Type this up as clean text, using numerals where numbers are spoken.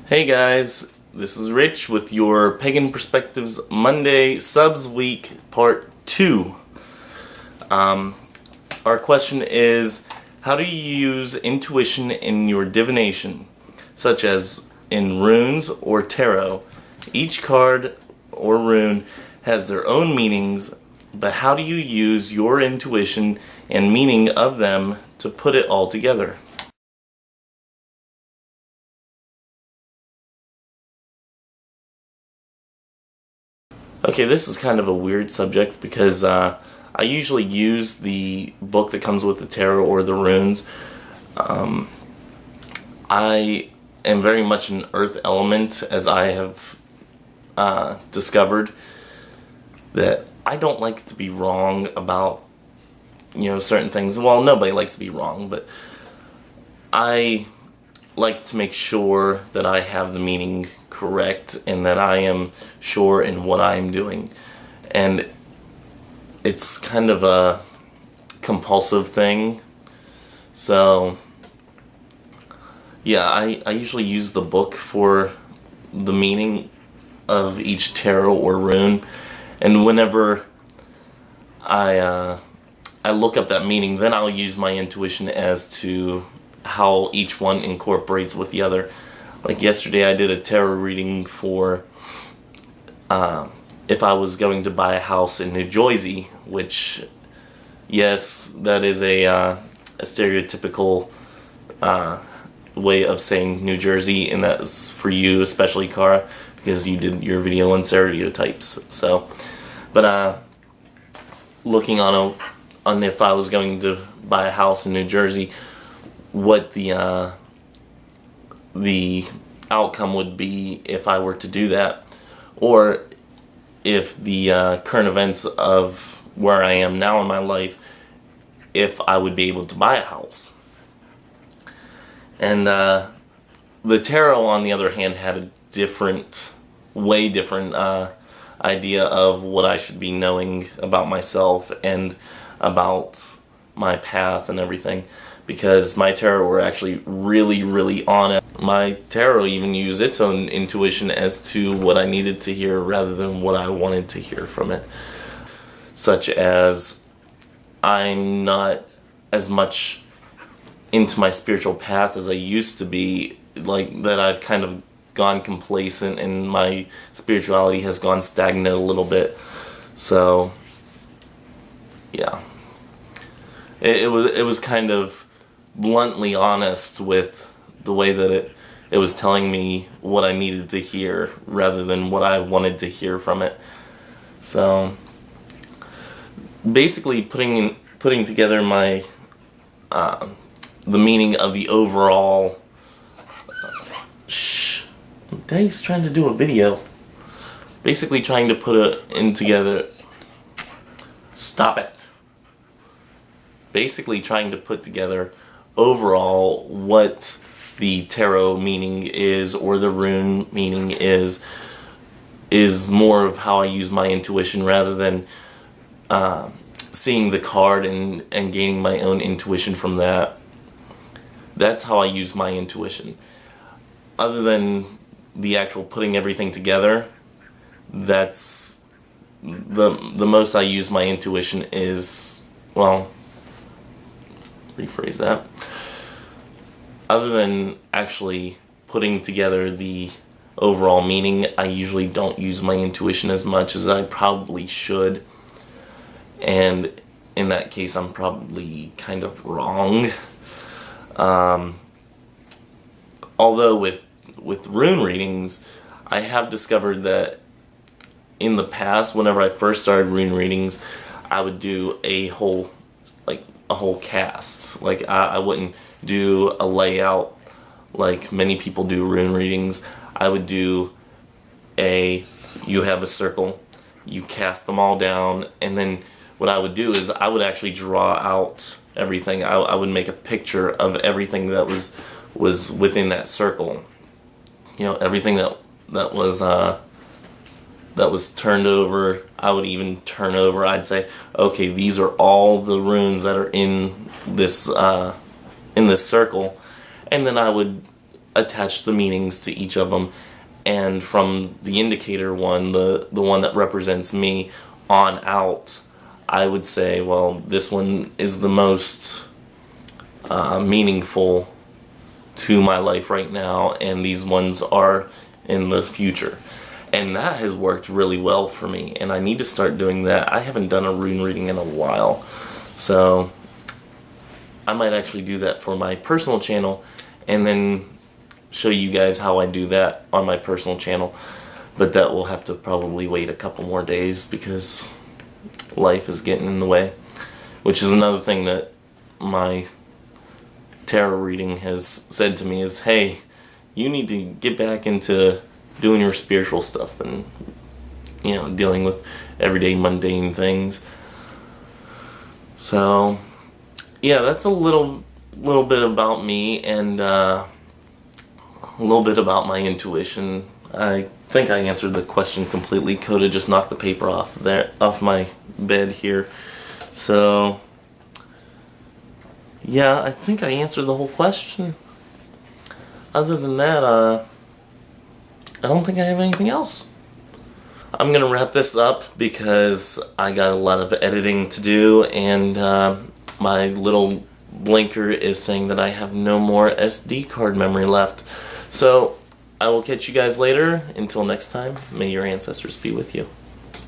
Hey guys, this is Rich with your Pagan Perspectives Monday Subs Week Part 2. Our question is, how do you use intuition in your divination, such as in runes or tarot? Each card or rune has their own meanings, but how do you use your intuition and meaning of them to put it all together? Okay, this is kind of a weird subject because I usually use the book that comes with the tarot or the runes. I am very much an earth element, as I have discovered that I don't like to be wrong about, certain things. Well, nobody likes to be wrong, but I like to make sure that I have the meaning correct and that I am sure in what I'm doing. And it's kind of a compulsive thing. So, yeah, I usually use the book for the meaning of each tarot or rune. And whenever I look up that meaning, then I'll use my intuition as to how each one incorporates with the other. Like yesterday I did a tarot reading for if I was going to buy a house in New Jersey, which, yes, that is a stereotypical way of saying New Jersey, and that's for you especially, Cara, because you did your video on stereotypes. So, but looking on if I was going to buy a house in New Jersey, what the outcome would be if I were to do that, or if the current events of where I am now in my life, if I would be able to buy a house. And the tarot, on the other hand, had a way different idea of what I should be knowing about myself and about my path and everything, because my tarot were actually really, really on it. My tarot even used its own intuition as to what I needed to hear rather than what I wanted to hear from it. Such as, I'm not as much into my spiritual path as I used to be, like that I've kind of gone complacent and my spirituality has gone stagnant a little bit. So, yeah. It was kind of bluntly honest with the way that it was telling me what I needed to hear rather than what I wanted to hear from it. So basically putting together my the meaning of the overall Dave's trying to do a video. Basically trying to put it in together. Stop it. Basically trying to put together overall what the tarot meaning is, or the rune meaning is more of how I use my intuition rather than seeing the card and gaining my own intuition from that. That's how I use my intuition. Other than the actual putting everything together, that's the most I use my intuition is, well, rephrase that. Other than actually putting together the overall meaning, I usually don't use my intuition as much as I probably should. And in that case, I'm probably kind of wrong. Although with rune readings, I have discovered that in the past, whenever I first started rune readings, I would do a whole cast. Like, I wouldn't do a layout like many people do rune readings. I would do you have a circle, you cast them all down, and then what I would do is I would actually draw out everything. I would make a picture of everything that was within that circle. Everything that was turned over, I would even turn over. I'd say, okay, these are all the runes that are in this circle, and then I would attach the meanings to each of them, and from the indicator one, the one that represents me, on out, I would say, well, this one is the most meaningful to my life right now, and these ones are in the future. And that has worked really well for me, and I need to start doing that. I haven't done a rune reading in a while, so I might actually do that for my personal channel, and then show you guys how I do that on my personal channel. But that will have to probably wait a couple more days because life is getting in the way, which is another thing that my tarot reading has said to me is, hey, you need to get back into doing your spiritual stuff than, you know, dealing with everyday mundane things. So yeah, that's a little bit about me, and a little bit about my intuition. I think I answered the question completely. Coda just knocked the paper off my bed here. So yeah, I think I answered the whole question. Other than that, I don't think I have anything else. I'm gonna wrap this up because I got a lot of editing to do, and my little blinker is saying that I have no more SD card memory left. So I will catch you guys later. Until next time, may your ancestors be with you.